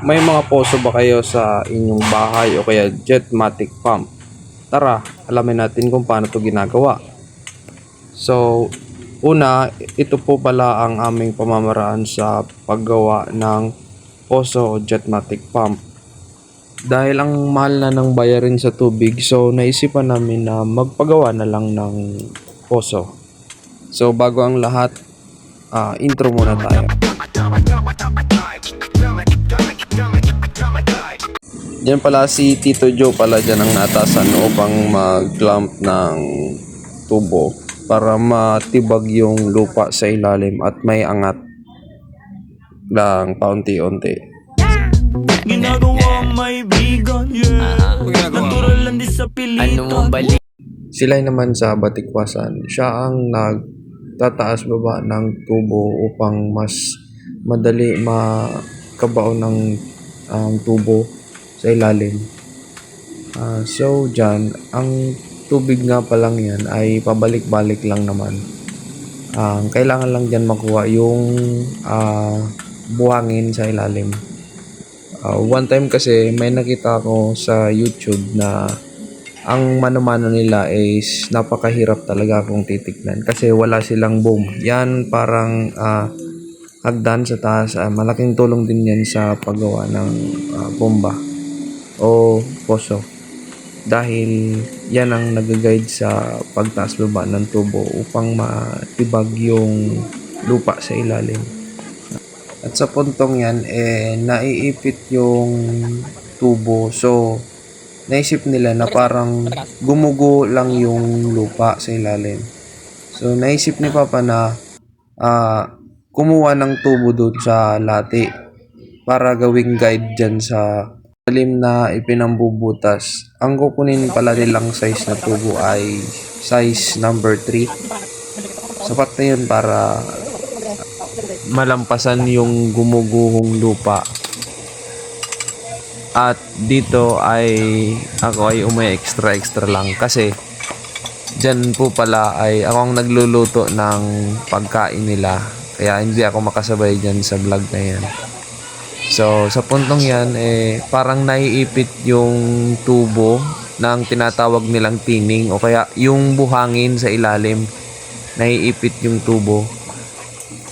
May mga poso ba kayo sa inyong bahay o kaya Jetmatic pump? Tara, alamin natin kung paano to ginagawa. So, una, ito po pala ang aming pamamaraan sa paggawa ng poso o Jetmatic pump. Dahil ang mahal na ng bayarin sa tubig, so naisipan namin na magpagawa na lang ng poso. So, bago ang lahat, intro muna tayo. Diyan pala si Tito Joe pala dyan ang natasan upang mag-clamp ng tubo para matibag yung lupa sa ilalim at may angat lang paunti-unti. Ginagawa may bigan, yeah. Natural lang din sa pilitan. Sila naman sa Batikwasan, siya ang nagtataas baba ng tubo upang mas madali makabao ng tubo sa ilalim. So dyan, ang tubig nga pa lang yan ay pabalik-balik lang naman. Kailangan lang dyan makuha yung buhangin sa ilalim. One time kasi may nakita ko sa YouTube na ang mano-mano nila is napakahirap talaga kung titignan kasi wala silang boom. Yan parang hagdan sa taas. Malaking tulong din yan sa paggawa ng bomba o poso dahil yan ang nag-guide sa pagtaas baba ng tubo upang matibag yung lupa sa ilalim. At sa puntong yan naiipit yung tubo, so naisip nila na parang gumugo lang yung lupa sa ilalim. So naisip ni Papa na kumuha ng tubo doon sa lati para gawing guide dyan sa lalim na ipinambubutas. Ang kukunin pala nilang size na tubo ay size number 3. Sapat na yun para malampasan yung gumuguhong lupa. At dito ay ako ay umay extra lang kasi dyan po pala ay ako ang nagluluto ng pagkain nila, kaya hindi ako makasabay dyan sa vlog na yan. So sa puntong yan parang naiipit yung tubo ng tinatawag nilang tining o kaya yung buhangin sa ilalim, naiipit yung tubo.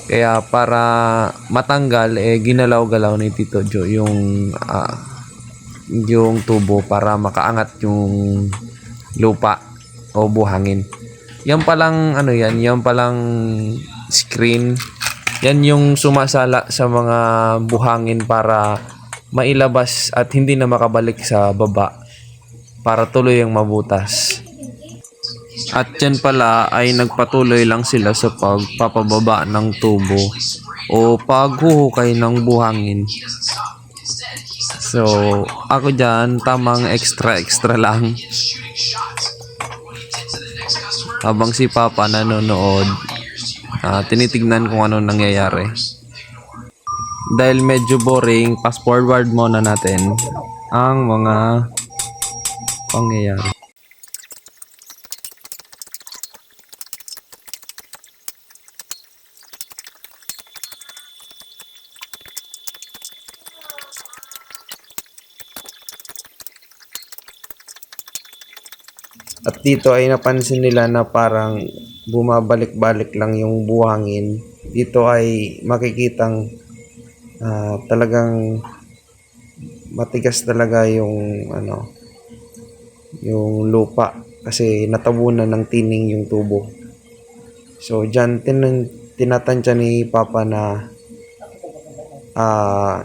Kaya para matanggal ginalaw-galaw ni Tito Joe yung tubo para makaangat yung lupa o buhangin. Yan palang yan palang screen. Yan yung sumasala sa mga buhangin para mailabas at hindi na makabalik sa baba para tuloy ang mabutas. At yan pala ay nagpatuloy lang sila sa pagpapababa ng tubo o paghuhukay ng buhangin. So, ako dyan, tamang extra lang. Habang si Papa nanonood, tinitignan kung ano nangyayari. Dahil medyo boring, fast forward muna natin ang mga pangyayari. At dito ay napansin nila na parang bumabalik-balik lang yung buhangin. Dito ay makikitang talagang matigas talaga yung yung lupa kasi natabunan ng tining yung tubo. So diyan tinatansya ni Papa na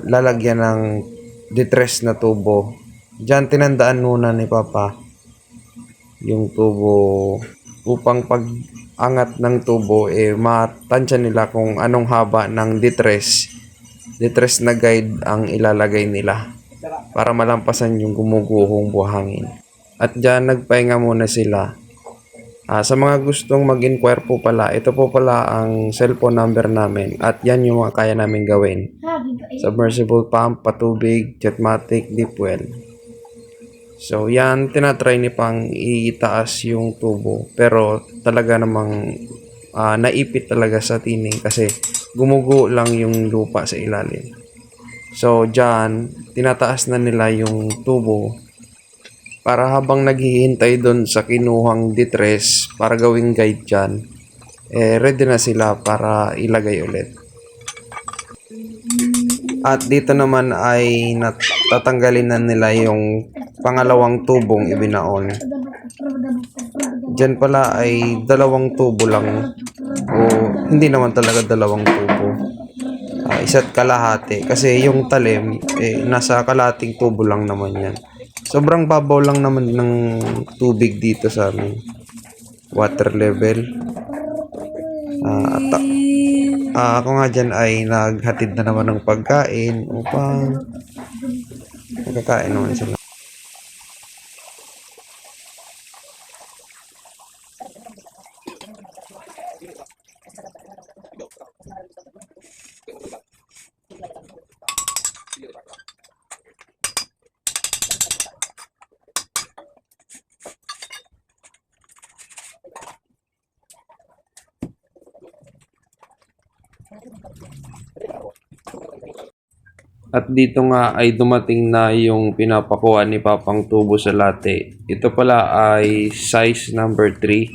lalagyan ng detress na tubo. Diyan tinandaan muna ni Papa yung tubo upang pag angat ng tubo matansya nila kung anong haba ng detress na guide ang ilalagay nila para malampasan yung gumuguhong buhangin. At dyan nagpahinga muna sila. Sa mga gustong mag-inquire po pala, ito po pala ang cellphone number namin at yan yung mga kaya namin gawin: submersible pump, patubig, Jetmatic, deep well. So yan, tinatry ni pang itaas yung tubo pero talaga namang naipit talaga sa tining kasi gumugo lang yung lupa sa ilalim. So, dyan, tinataas na nila yung tubo para habang naghihintay doon sa kinuhang detres para gawing guide dyan, ready na sila para ilagay ulit. At dito naman ay tatanggalin na nila yung pangalawang tubong ibinaon. Diyan pala ay dalawang tubo lang, o hindi naman talaga dalawang tubo. Isa't kalahati kasi yung talim nasa kalahating tubo lang naman yan. Sobrang babaw lang naman ng tubig dito sa amin. Water level. Ako nga dyan ay naghatid na naman ng pagkain upang magkakain naman sila. At dito nga ay dumating na yung pinapakuha ni Papang tubo sa latte. Ito pala ay size number 3.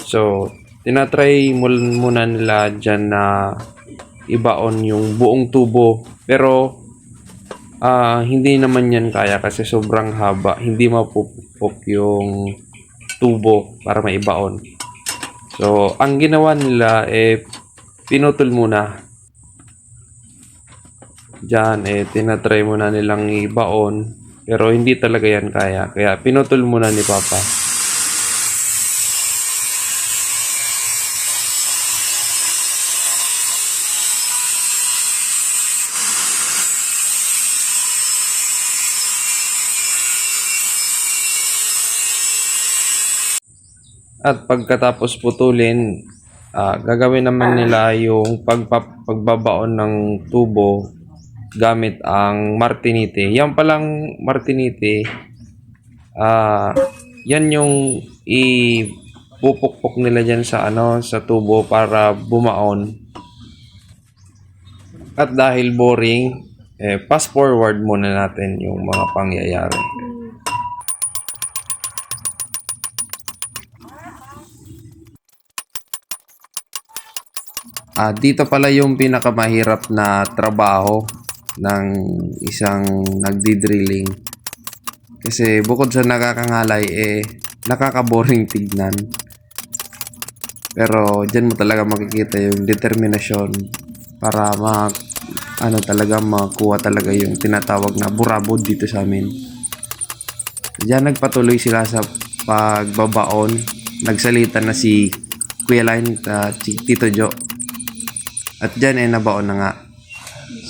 So, tinatry muna nila dyan na ibaon yung buong tubo. Pero, hindi naman yan kaya kasi sobrang haba. Hindi mapupok yung tubo para maibaon. So, ang ginawa nila pinutol muna. Diyan tinatry muna nilang ibaon pero hindi talaga yan kaya. Kaya pinutol muna ni Papa. At pagkatapos putulin, gagawin naman nila yung pagbabaon ng tubo gamit ang martinite. Yan palang martinite, yan yung ipupukpok nila dyan sa sa tubo para bumaon. At dahil boring, fast forward muna natin yung mga pangyayari. Dito pala yung pinakamahirap na trabaho ng isang nagdi-drilling. Kasi bukod sa nakakangalay, nakaka-boring tignan. Pero dyan mo talaga makikita yung determinasyon para talaga makuha talaga yung tinatawag na burabod dito sa amin. Diyan nagpatuloy sila sa pagbabaon. Nagsalita na si Kuya Line at Tito Jo. At dyan nabaon na nga.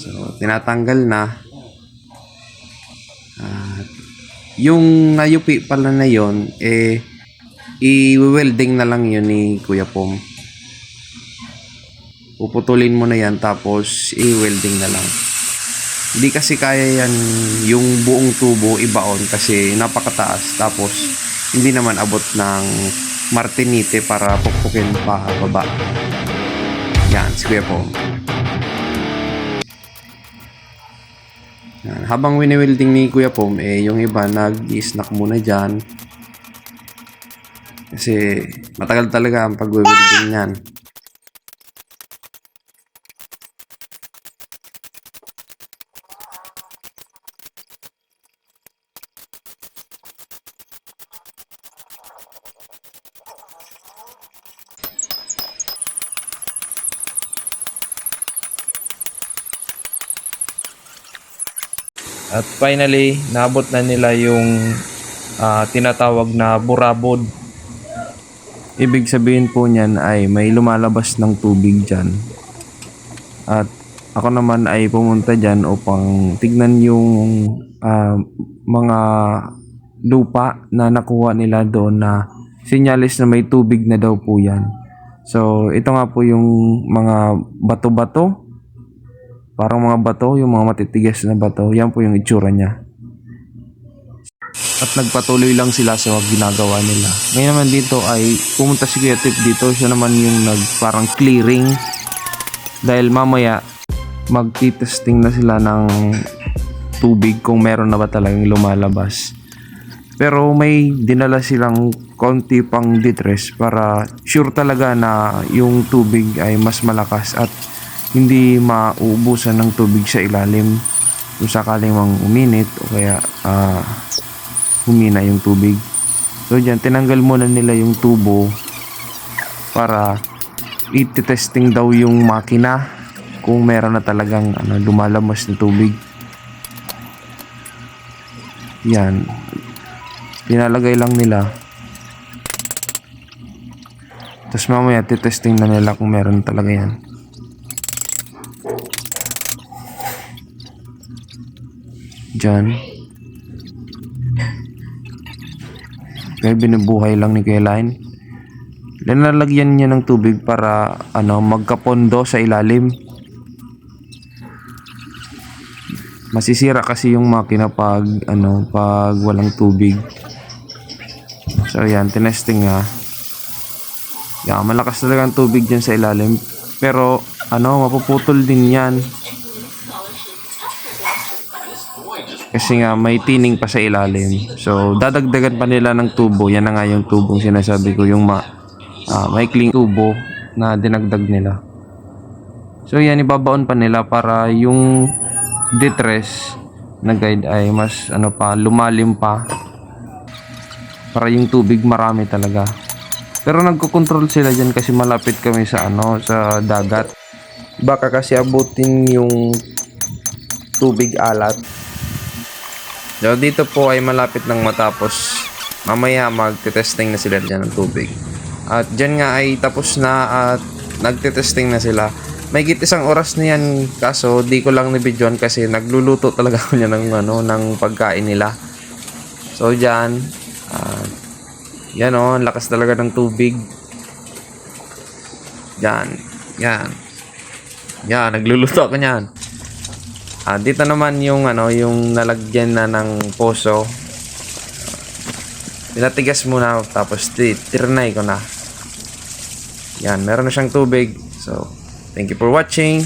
So, tinatanggal na. Yung nayupi pala na yon, i-welding na lang yun ni Kuya Pom. Puputulin mo na yan tapos i-welding na lang. Hindi kasi kaya yan yung buong tubo ibaon kasi napakataas. Tapos hindi naman abot ng martinite para pukpukin pa baba. Yan, si Kuya Pom. Yan. Habang wini-welding ni Kuya Pom, yung iba nag-snack muna dyan. Kasi matagal talaga ang pag-welding yan. At finally, naabot na nila yung tinatawag na burabod. Ibig sabihin po niyan ay may lumalabas ng tubig dyan. At ako naman ay pumunta dyan upang tignan yung mga lupa na nakuha nila doon na sinyalis na may tubig na daw po yan. So, ito nga po yung mga bato-bato. Parang mga bato, yung mga matitigas na bato. Yan po yung itsura niya. At nagpatuloy lang sila sa ginagawa nila. Ngayon naman dito ay pumunta si Kuya Tip dito. Siya naman yung parang clearing. Dahil mamaya magti-testing na sila ng tubig kung meron na ba talagang lumalabas. Pero may dinala silang konti pang detress para sure talaga na yung tubig ay mas malakas at hindi mauubusan ng tubig sa ilalim kung sakaling mang uminit o kaya humina yung tubig. So dyan, tinanggal muna nila yung tubo para i-testing daw yung makina kung meron na talagang lumalabas na tubig. Yan, pinalagay lang nila, tapos mamaya titesting na nila kung meron talaga yan. Diyan, kaya binubuhay lang ni Kuya Line. Linalagyan niya ng tubig para magkapondo sa ilalim. Masisira kasi yung makina pag walang tubig. So yan, tinesting nga. Yan, malakas talaga ang tubig dyan sa ilalim. Pero mapuputol din yan. Kasi nga may tining pa sa ilalim. So dadagdagan pa nila ng tubo. Yan na nga yung tubong sinasabi ko, yung maikling tubo na dinagdag nila. So yan, ibabaon pa nila para yung detress na guide ay mas lumalim pa, para yung tubig marami talaga. Pero nagko-control sila dyan kasi malapit kami sa sa dagat. Baka kasi abutin yung tubig alat. So dito po ay malapit nang matapos. Mamaya magte-testing na sila dyan ng tubig. At dyan nga ay tapos na at nagte-testing na sila. May isang oras na yan, kaso di ko lang nabidyoan kasi nagluluto talaga ako niya ng pagkain nila. So dyan, yan lakas talaga ng tubig. Yan, nagluluto ako niyan. Dito naman yung yung nalagyan na ng poso. Pinatigas muna tapos tirnay ko na. Yan, meron na siyang tubig. So thank you for watching.